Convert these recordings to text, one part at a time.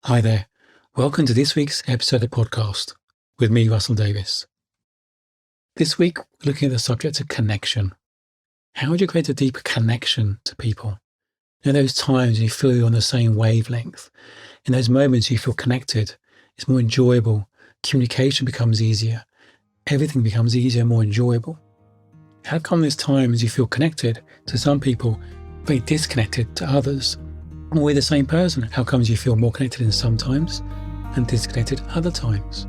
Hi there. Welcome to this week's episode of the podcast with me, Russell Davis. This week, we're looking at the subject of connection. How would you create a deeper connection to people? In those times you feel you're on the same wavelength. In those moments you feel connected, it's more enjoyable. Communication becomes easier. Everything becomes easier and more enjoyable. How come there's times you feel connected to some people, very disconnected to others? Or we're the same person. How comes you feel more connected in some times and disconnected other times?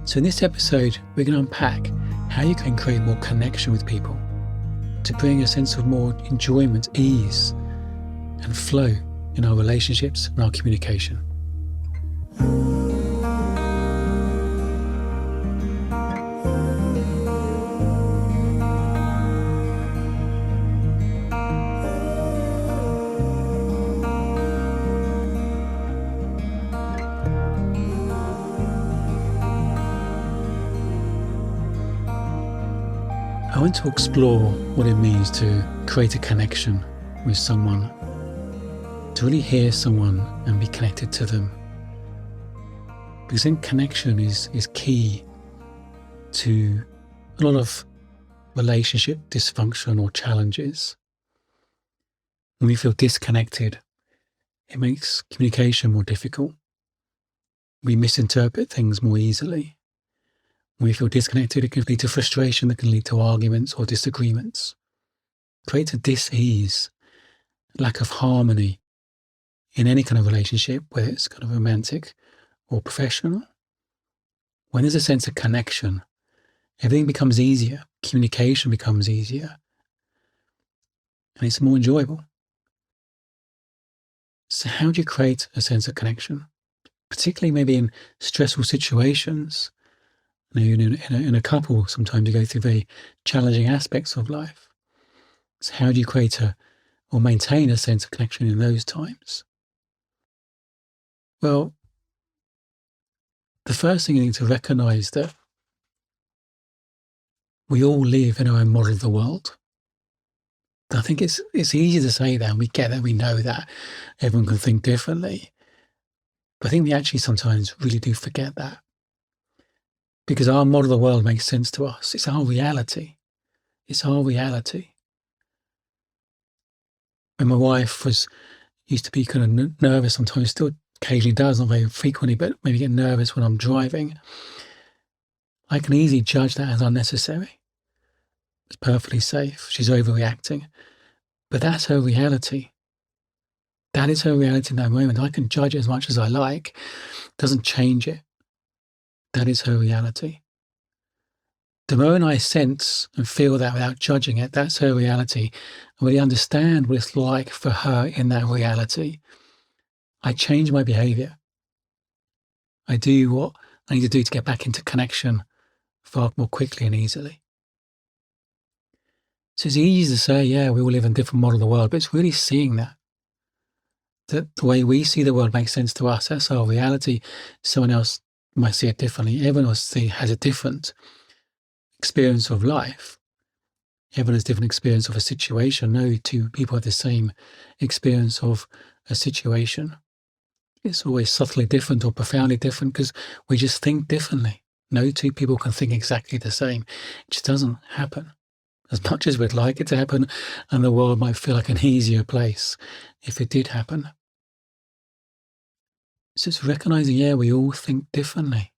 So in this episode, we're going to unpack how you can create more connection with people to bring a sense of more enjoyment, ease, and flow in our relationships and our communication. I want to explore what it means to create a connection with someone, to really hear someone and be connected to them. Because then connection is key to a lot of relationship dysfunction or challenges. When we feel disconnected, it makes communication more difficult. We misinterpret things more easily. When we feel disconnected, it can lead to frustration, that can lead to arguments or disagreements. It creates a dis-ease, lack of harmony in any kind of relationship, whether it's kind of romantic or professional. When there's a sense of connection, everything becomes easier, communication becomes easier, and it's more enjoyable. So how do you create a sense of connection? Particularly maybe in stressful situations. In a couple, sometimes you go through very challenging aspects of life. So how do you create or maintain a sense of connection in those times? Well, the first thing you need to recognize that we all live in our own model of the world. I think it's easy to say that, and we get that, we know that everyone can think differently. But I think we actually sometimes really do forget that. Because our model of the world makes sense to us. It's our reality. It's our reality. When my wife used to be kind of nervous sometimes, still occasionally does, not very frequently, but maybe get nervous when I'm driving, I can easily judge that as unnecessary. It's perfectly safe. She's overreacting. But that's her reality. That is her reality in that moment. I can judge it as much as I like. It doesn't change it. That is her reality. The moment I sense and feel that without judging it, that's her reality, and really understand what it's like for her in that reality, I change my behavior. I do what I need to do to get back into connection far more quickly and easily. So it's easy to say, yeah, we all live in a different model of the world, but it's really seeing that the way we see the world makes sense to us. That's our reality. Someone else might see it differently. Everyone else has a different experience of life. Everyone has a different experience of a situation. No two people have the same experience of a situation. It's always subtly different or profoundly different because we just think differently. No two people can think exactly the same. It just doesn't happen. As much as we'd like it to happen, and the world might feel like an easier place if it did happen. So it's recognizing, yeah, we all think differently.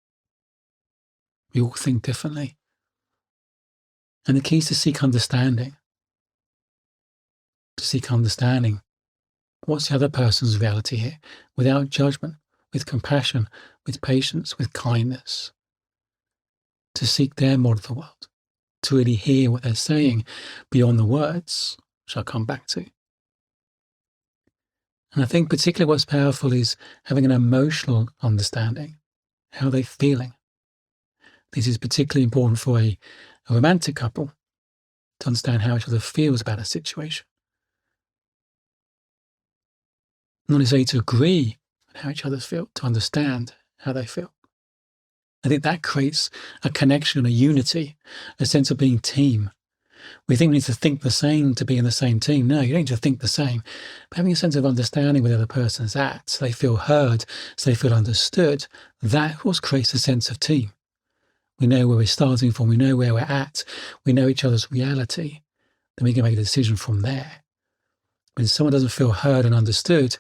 We all think differently. And the key is to seek understanding. To seek understanding. What's the other person's reality here? Without judgment, with compassion, with patience, with kindness. To seek their model of the world. To really hear what they're saying beyond the words, which I'll come back to. And I think particularly what's powerful is having an emotional understanding. How are they feeling? This is particularly important for a romantic couple to understand how each other feels about a situation. Not necessarily to agree on how each other feel, to understand how they feel. I think that creates a connection, a unity, a sense of being team. We think we need to think the same to be in the same team. No, you don't need to think the same. But having a sense of understanding where the other person's at, so they feel heard, so they feel understood, that what creates a sense of team. We know where we're starting from, we know where we're at, we know each other's reality, then we can make a decision from there. When someone doesn't feel heard and understood,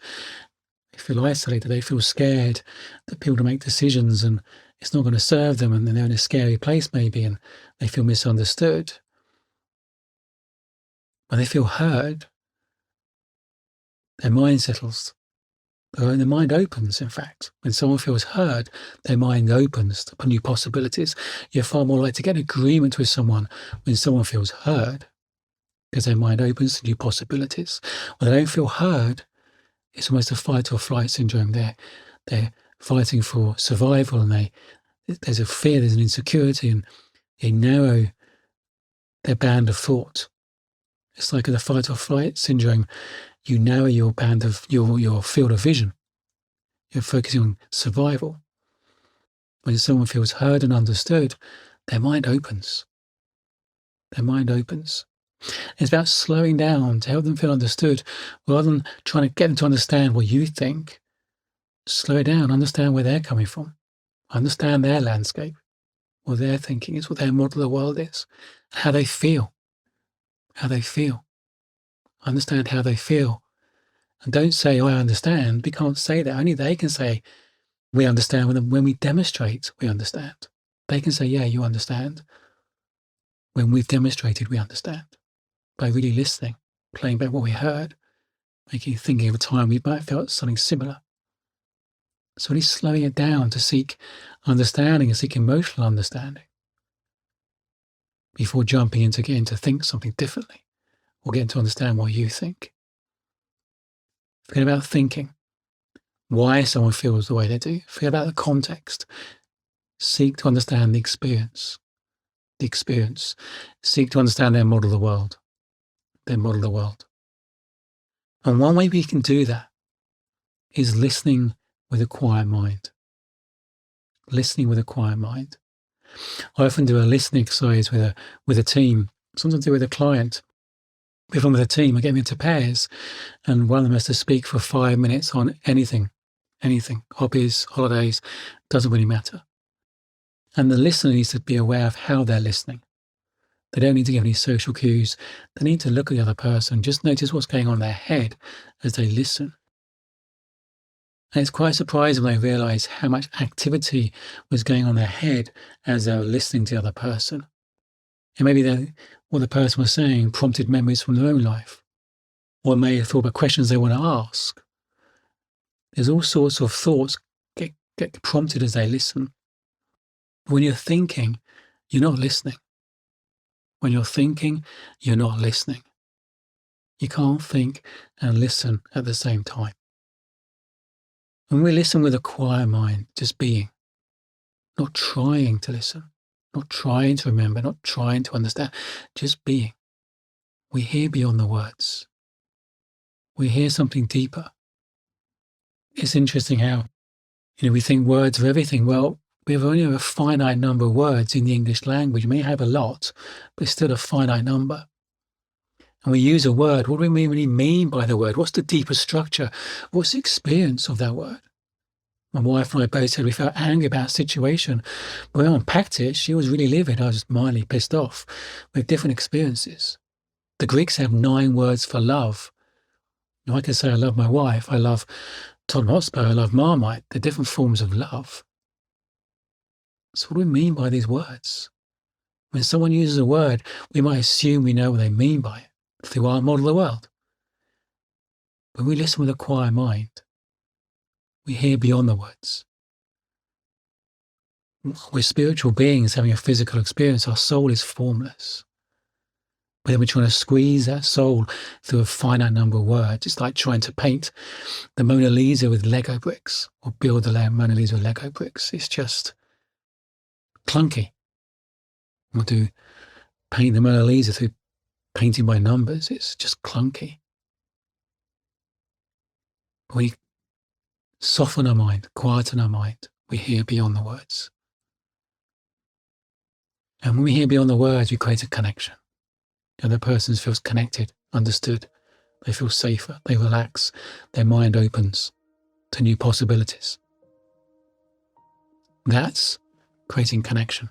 they feel isolated, they feel scared that people to make decisions and it's not going to serve them, and they're in a scary place maybe, and they feel misunderstood. When they feel heard, their mind settles. Their mind opens, in fact. When someone feels heard, their mind opens to new possibilities. You're far more likely to get an agreement with someone when someone feels heard, because their mind opens to new possibilities. When they don't feel heard, it's almost a fight or flight syndrome. They're fighting for survival, and there's a fear, there's an insecurity, and they narrow their band of thought. It's like in the fight or flight syndrome, you narrow your band of your field of vision. You're focusing on survival. When someone feels heard and understood, their mind opens. Their mind opens. It's about slowing down to help them feel understood, rather than trying to get them to understand what you think. Slow it down, understand where they're coming from, understand their landscape, what they're thinking is, what their model of the world is, how they feel. How they feel. Understand how they feel. And don't say, I understand. We can't say that. Only they can say, we understand when we demonstrate, we understand. They can say, yeah, you understand. When we've demonstrated, we understand. By really listening, playing back what we heard, thinking of a time we might have felt something similar. So really slowing it down to seek understanding and seek emotional understanding before jumping into getting to think something differently or getting to understand what you think. Forget about thinking why someone feels the way they do. Forget about the context. Seek to understand the experience. Seek to understand their model of the world. And one way we can do that is listening with a quiet mind. Listening with a quiet mind. I often do a listening exercise with a team. Sometimes I do it with a client. If I'm with a team, I get them into pairs, and one of them has to speak for 5 minutes on anything, hobbies, holidays, doesn't really matter. And the listener needs to be aware of how they're listening. They don't need to give any social cues. They need to look at the other person, just notice what's going on in their head as they listen. And it's quite surprising when they realise how much activity was going on in their head as they were listening to the other person. And maybe what the person was saying prompted memories from their own life, or may have thought about questions they want to ask. There's all sorts of thoughts get prompted as they listen. But when you're thinking, you're not listening. When you're thinking, you're not listening. You can't think and listen at the same time. When we listen with a quiet mind, just being, not trying to listen, not trying to remember, not trying to understand, just being, we hear beyond the words. We hear something deeper. It's interesting how, we think words are everything. Well, we have only a finite number of words in the English language. We may have a lot, but it's still a finite number. And we use a word. What do we really mean by the word? What's the deeper structure? What's the experience of that word? My wife and I both said we felt angry about a situation. When I unpacked it, she was really livid. I was just mildly pissed off. We have different experiences. The Greeks have 9 words for love. I can say I love my wife, I love Tottenham Hotspur, I love Marmite. They're different forms of love. So what do we mean by these words? When someone uses a word, we might assume we know what they mean by it through our model of the world. When we listen with a quiet mind, we hear beyond the words. We're spiritual beings having a physical experience. Our soul is formless. But then we're trying to squeeze that soul through a finite number of words. It's like trying to paint the Mona Lisa with Lego bricks, or build the Mona Lisa with Lego bricks. It's just clunky. Or to paint the Mona Lisa through painting by numbers, it's just clunky. We soften our mind, quieten our mind. We hear beyond the words. And when we hear beyond the words, we create a connection. The other person feels connected, understood. They feel safer, they relax, their mind opens to new possibilities. That's creating connection.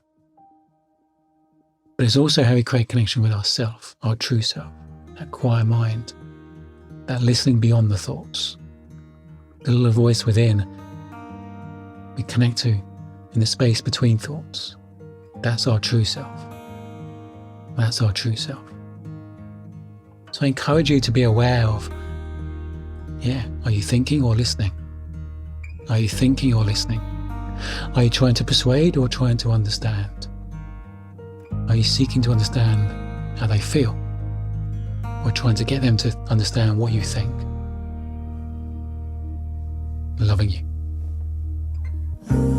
But it's also how we create connection with ourself, our true self, that quiet mind, that listening beyond the thoughts, the little voice within we connect to in the space between thoughts. That's our true self. That's our true self. So I encourage you to be aware of, are you thinking or listening? Are you thinking or listening? Are you trying to persuade or trying to understand? Are you seeking to understand how they feel, or trying to get them to understand what you think? Loving you.